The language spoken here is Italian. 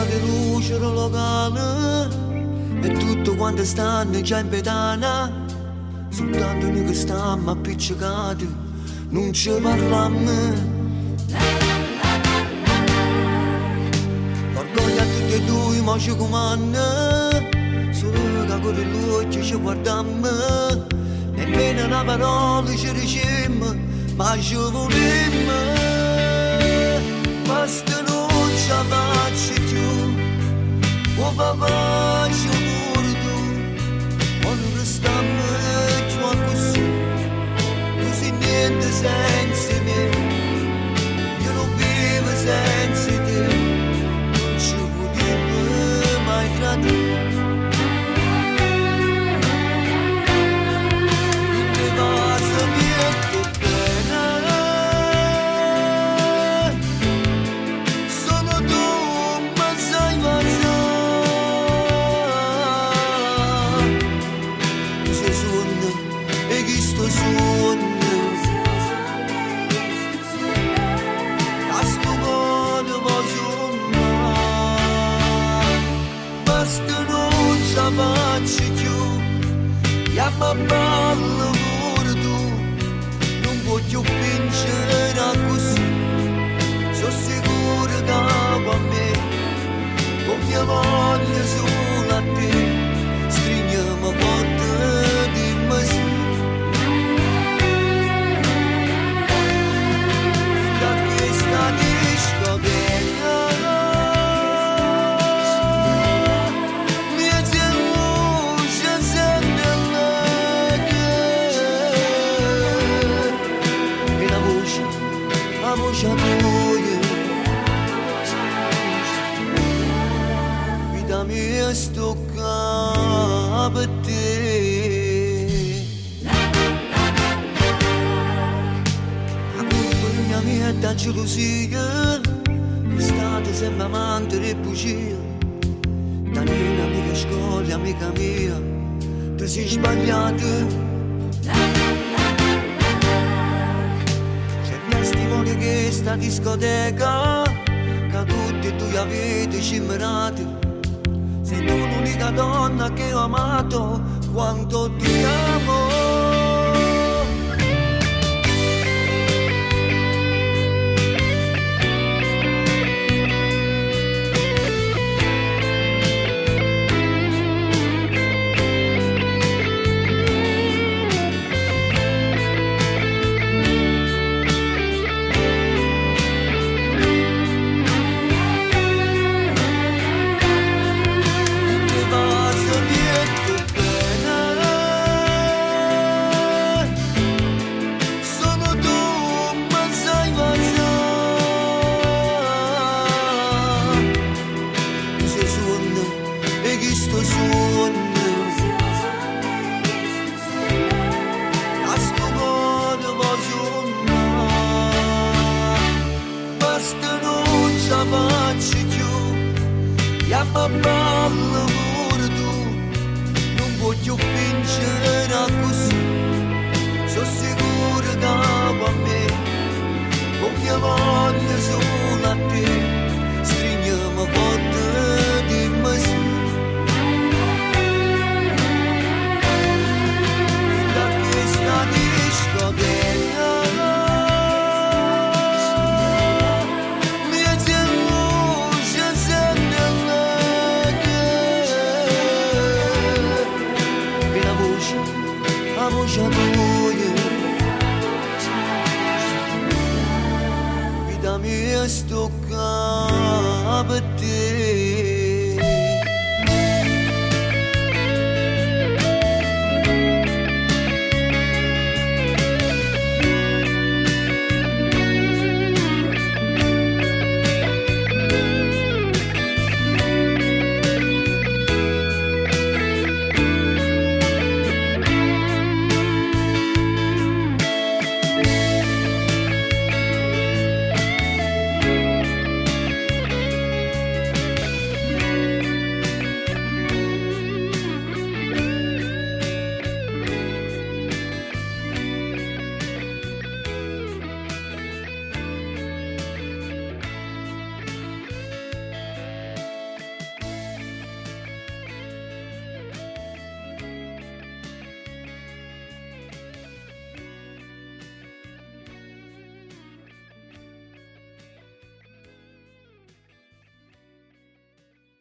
fa che luce locale e tutto quanto stanno già in pedana, soltanto noi che stiamo appiccicati non ci parliamo. L'orgoglio a tutti e due ma ci comanda, solo che con l'occhio ci guardiamo, nemmeno una parola ci diciamo, ma ci vogliamo. Basta non ci faccio più, o papà ci morto, quando stiamo giù così, non si niente senza me, io non vivo senza te, non ci potremo mai tradire. Faccio più, e ma ballo pure tu, non voglio vincere così, sono sicuro che a me, con mia voglia solo a te, stringiamo forte di me sì. Da questa discoteca la voce tua, vita mia sto qua per te. La compagnia mia è da gelosia, l'estate sembra amante e bugia, Daniela amica scuola, amica mia, tu sei sbagliata. Testimone che sta discoteca, che tutti e due avete cimmerati, sei tu l'unica donna che ho amato quanto ti amo. Faccio più, e ma ballo pure tu, non voglio vincere così, sono sicuro che a me, con mia voce